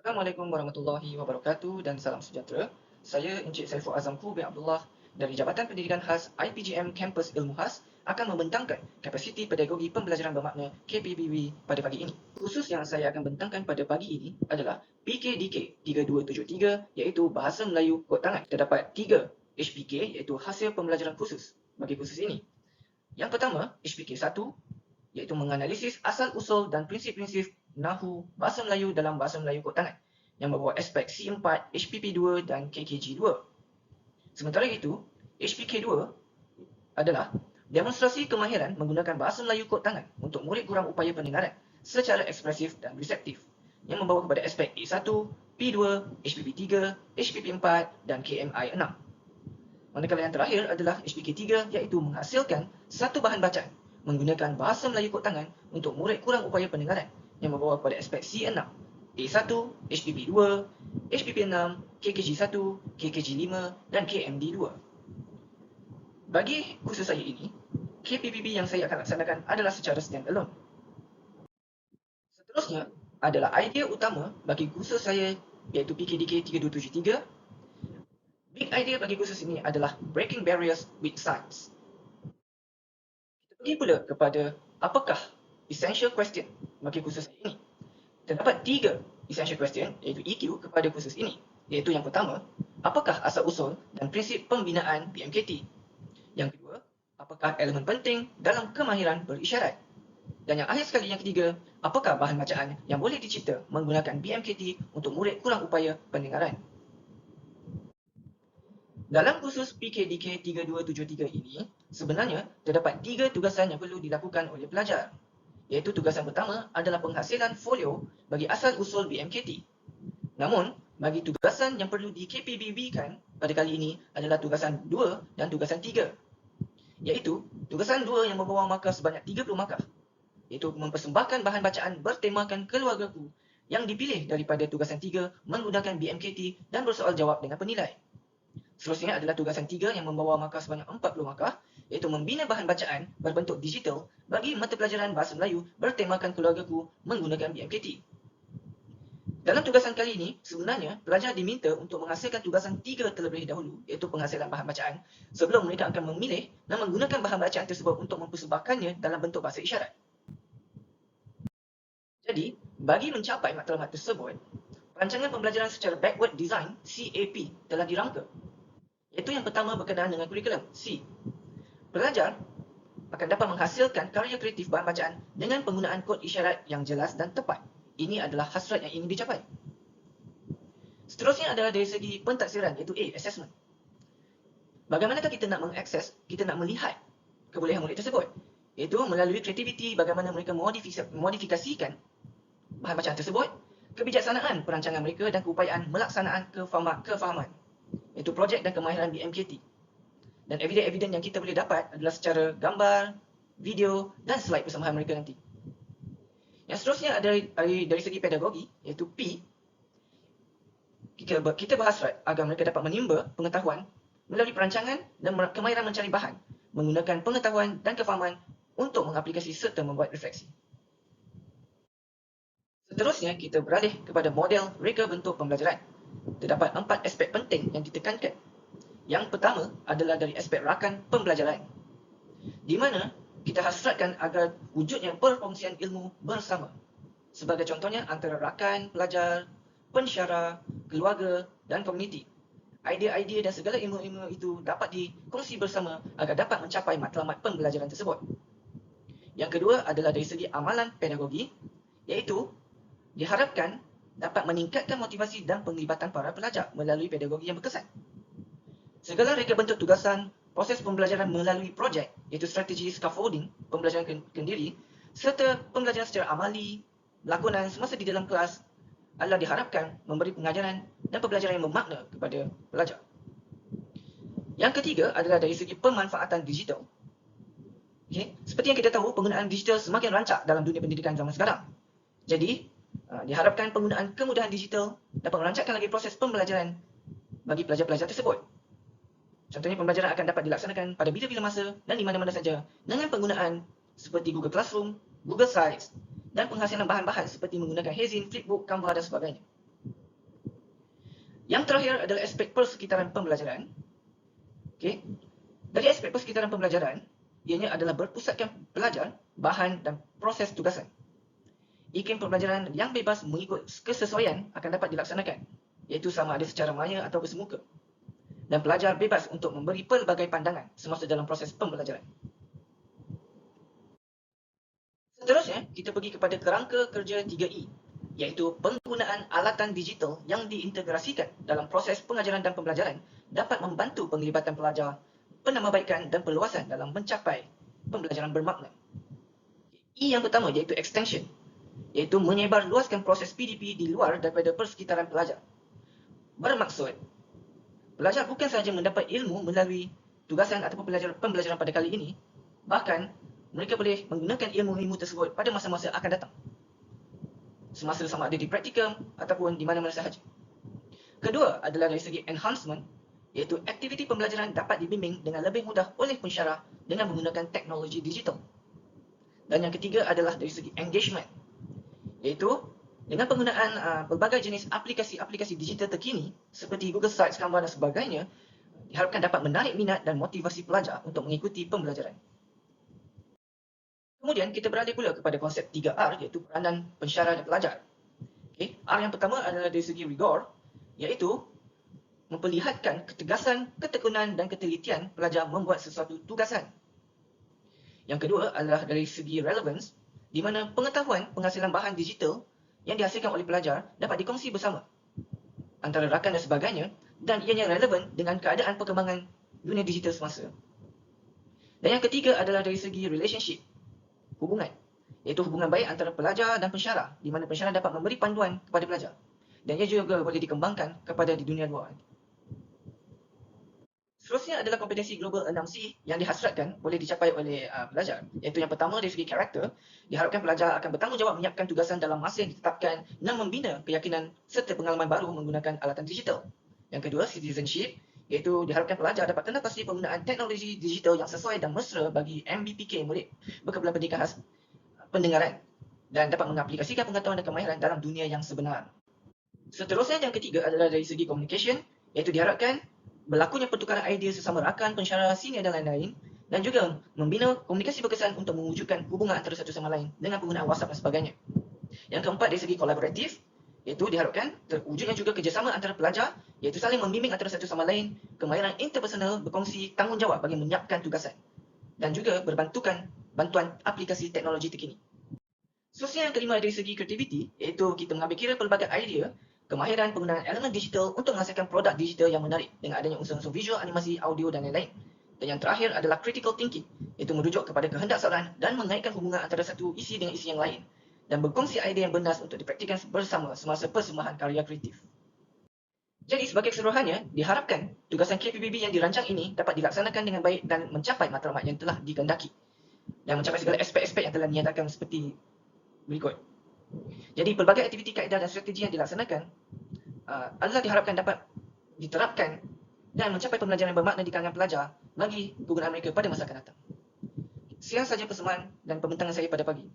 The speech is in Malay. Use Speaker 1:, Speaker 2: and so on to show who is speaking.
Speaker 1: Assalamualaikum warahmatullahi wabarakatuh dan salam sejahtera. Saya Encik Saiful Azamku bin Abdullah dari Jabatan Pendidikan Khas IPGM Kampus Ilmu Khas akan membentangkan kapasiti pedagogi pembelajaran bermakna KPBB pada pagi ini. Khusus yang saya akan bentangkan pada pagi ini adalah PKDK 3273 iaitu Bahasa Melayu Kod Tangan. Terdapat 3 HPK iaitu hasil pembelajaran khusus bagi kursus ini. Yang pertama, HPK 1 iaitu menganalisis asal-usul dan prinsip-prinsip Nahu Bahasa Melayu dalam Bahasa Melayu Kod Tangan yang membawa aspek C4, HPP2 dan KKG2. Sementara itu, HPK2 adalah demonstrasi kemahiran menggunakan Bahasa Melayu Kod Tangan untuk murid kurang upaya pendengaran secara ekspresif dan reseptif yang membawa kepada aspek A1, P2, HPP3, HPP4 dan KMI6. Manakala yang terakhir adalah HPK3 iaitu menghasilkan satu bahan bacaan menggunakan Bahasa Melayu Kod Tangan untuk murid kurang upaya pendengaran yang membawa kepada aspek C6, A1, HPP2, HPP6, KKG1, KKG5 dan KMD2. Bagi kursus saya ini, KPBB yang saya akan laksanakan adalah secara stand-alone. Seterusnya adalah idea utama bagi kursus saya iaitu PKDK 3273. Big idea bagi kursus ini adalah breaking barriers with science. Kita pergi pula kepada apakah essential question bagi kursus ini. Terdapat 3 essential question iaitu EQ kepada kursus ini. Iaitu yang pertama, apakah asal-usul dan prinsip pembinaan BMKT? Yang kedua, apakah elemen penting dalam kemahiran berisyarat? Dan yang akhir sekali yang ketiga, apakah bahan bacaan yang boleh dicipta menggunakan BMKT untuk murid kurang upaya pendengaran? Dalam kursus PKDK 3273 ini, sebenarnya terdapat 3 tugasan yang perlu dilakukan oleh pelajar. Iaitu tugasan pertama adalah penghasilan folio bagi asal-usul BMKT. Namun, bagi tugasan yang perlu di KPBB-kan pada kali ini adalah tugasan 2 dan tugasan 3. Iaitu, tugasan 2 yang membawa markah sebanyak 30 markah. Iaitu mempersembahkan bahan bacaan bertemakan keluargaku yang dipilih daripada tugasan 3 menggunakan BMKT dan bersoal jawab dengan penilai. Seterusnya adalah tugasan 3 yang membawa markah sebanyak 40 markah, iaitu membina bahan bacaan berbentuk digital bagi mata pelajaran Bahasa Melayu bertemakan keluargaku menggunakan BMKT. Dalam tugasan kali ini, sebenarnya pelajar diminta untuk menghasilkan tugasan 3 terlebih dahulu, iaitu penghasilan bahan bacaan, sebelum mereka akan memilih dan menggunakan bahan bacaan tersebut untuk mempersembahkannya dalam bentuk bahasa isyarat. Jadi, bagi mencapai matlamat tersebut, perancangan pembelajaran secara backward design (CAP) telah dirangka. Iaitu yang pertama berkenaan dengan kurikulum C. Pelajar akan dapat menghasilkan karya kreatif bahan bacaan dengan penggunaan kod isyarat yang jelas dan tepat. Ini adalah hasrat yang ingin dicapai. Seterusnya adalah dari segi pentaksiran iaitu A, assessment. Bagaimanakah kita nak mengakses, kita nak melihat kebolehan murid tersebut? Iaitu melalui kreativiti bagaimana mereka modifikasikan bahan bacaan tersebut, kebijaksanaan perancangan mereka dan keupayaan melaksanaan kefahaman. Iaitu projek dan kemahiran BMKT. Dan evidence yang kita boleh dapat adalah secara gambar, video dan slide persembahan mereka nanti. Yang seterusnya adalah dari segi pedagogi, iaitu P. Kita berhasrat agar mereka dapat menimba pengetahuan melalui perancangan dan kemahiran mencari bahan, menggunakan pengetahuan dan kefahaman untuk mengaplikasi serta membuat refleksi. Seterusnya, kita beralih kepada model reka bentuk pembelajaran. Terdapat 4 aspek penting yang ditekankan. Yang pertama adalah dari aspek rakan pembelajaran, di mana kita hasratkan agar wujudnya perkongsian ilmu bersama. Sebagai contohnya antara rakan, pelajar, pensyarah, keluarga dan komuniti. Idea-idea dan segala ilmu-ilmu itu dapat dikongsi bersama agar dapat mencapai matlamat pembelajaran tersebut. Yang kedua adalah dari segi amalan pedagogi, iaitu diharapkan dapat meningkatkan motivasi dan penglibatan para pelajar melalui pedagogi yang berkesan. Segala reka bentuk tugasan, proses pembelajaran melalui projek, iaitu strategi scaffolding, pembelajaran kendiri, serta pembelajaran secara amali, lakonan semasa di dalam kelas adalah diharapkan memberi pengajaran dan pembelajaran yang bermakna kepada pelajar. Yang ketiga adalah dari segi pemanfaatan digital. Okay. Seperti yang kita tahu, penggunaan digital semakin rancak dalam dunia pendidikan zaman sekarang. Jadi, diharapkan penggunaan kemudahan digital dapat merancakkan lagi proses pembelajaran bagi pelajar-pelajar tersebut. Contohnya, pembelajaran akan dapat dilaksanakan pada bila-bila masa dan di mana-mana saja dengan penggunaan seperti Google Classroom, Google Slides dan penghasilan bahan-bahan seperti menggunakan Hazin, Flipbook, Canva dan sebagainya. Yang terakhir adalah aspek persekitaran pembelajaran. Okey. Dari aspek persekitaran pembelajaran, ianya adalah berpusatkan pelajar, bahan dan proses tugasan. Iklim pembelajaran yang bebas mengikut kesesuaian akan dapat dilaksanakan, iaitu sama ada secara maya atau bersemuka. Dan pelajar bebas untuk memberi pelbagai pandangan semasa dalam proses pembelajaran. Seterusnya, kita pergi kepada kerangka kerja 3E, iaitu penggunaan alatan digital yang diintegrasikan dalam proses pengajaran dan pembelajaran dapat membantu penglibatan pelajar, penambahbaikan dan perluasan dalam mencapai pembelajaran bermakna. E yang pertama iaitu extension, iaitu menyebar luaskan proses PDP di luar daripada persekitaran pelajar. Bermaksud, pelajar bukan sahaja mendapat ilmu melalui tugasan ataupun pembelajaran pada kali ini, bahkan mereka boleh menggunakan ilmu-ilmu tersebut pada masa-masa akan datang. Semasa sama ada di praktikum ataupun di mana-mana sahaja. Kedua adalah dari segi enhancement, iaitu aktiviti pembelajaran dapat dibimbing dengan lebih mudah oleh pensyarah dengan menggunakan teknologi digital. Dan yang ketiga adalah dari segi engagement, iaitu dengan penggunaan pelbagai jenis aplikasi-aplikasi digital terkini seperti Google Sites, Canva dan sebagainya, diharapkan dapat menarik minat dan motivasi pelajar untuk mengikuti pembelajaran. Kemudian kita beralih pula kepada konsep 3R, iaitu peranan pensyarah dan pelajar. Okay. R yang pertama adalah dari segi rigor, iaitu memperlihatkan ketegasan, ketekunan dan ketelitian pelajar membuat sesuatu tugasan. Yang kedua adalah dari segi relevance, di mana pengetahuan penghasilan bahan digital yang dihasilkan oleh pelajar dapat dikongsi bersama antara rakan dan sebagainya, dan ianya relevan dengan keadaan perkembangan dunia digital semasa. Dan yang ketiga adalah dari segi relationship, hubungan, iaitu hubungan baik antara pelajar dan pensyarah, di mana pensyarah dapat memberi panduan kepada pelajar dan ia juga boleh dikembangkan kepada di dunia luar. Seterusnya adalah kompetensi global 6C yang dihasratkan boleh dicapai oleh pelajar, iaitu yang pertama dari segi karakter, diharapkan pelajar akan bertanggungjawab menyiapkan tugasan dalam masa yang ditetapkan dan membina keyakinan serta pengalaman baru menggunakan alatan digital. Yang kedua, citizenship, iaitu diharapkan pelajar dapat kenal pasti penggunaan teknologi digital yang sesuai dan mesra bagi MBPK murid berkebutuhan pendidikan khas pendengaran dan dapat mengaplikasikan pengetahuan dan kemahiran dalam dunia yang sebenar. Seterusnya yang ketiga adalah dari segi communication, iaitu diharapkan berlakunya pertukaran idea sesama rakan, pensyarah, senior dan lain-lain, dan juga membina komunikasi berkesan untuk mewujudkan hubungan antara satu sama lain dengan penggunaan WhatsApp dan sebagainya. Yang keempat dari segi kolaboratif, iaitu diharapkan terwujudnya juga kerjasama antara pelajar, iaitu saling membimbing antara satu sama lain, kemahiran interpersonal, berkongsi tanggungjawab bagi menyiapkan tugasan, dan juga berbantukan bantuan aplikasi teknologi terkini. Seterusnya yang kelima dari segi kreativiti, iaitu kita mengambil kira pelbagai idea, kemahiran penggunaan elemen digital untuk menghasilkan produk digital yang menarik dengan adanya unsur-unsur visual, animasi, audio dan lain-lain. Dan yang terakhir adalah critical thinking, iaitu merujuk kepada kehendak seorang dan mengaitkan hubungan antara satu isi dengan isi yang lain dan berkongsi idea yang bernas untuk dipraktikkan bersama semasa persembahan karya kreatif. Jadi sebagai keseluruhannya, diharapkan tugasan KPBB yang dirancang ini dapat dilaksanakan dengan baik dan mencapai matlamat yang telah dikehendaki dan mencapai segala aspek-aspek yang telah dinyatakan seperti berikut. Jadi pelbagai aktiviti kaedah dan strategi yang dilaksanakan adalah diharapkan dapat diterapkan dan mencapai pembelajaran yang bermakna di kalangan pelajar bagi kegunaan mereka pada masa akan datang. Sekian sahaja persembahan dan pembintangan saya pada pagi.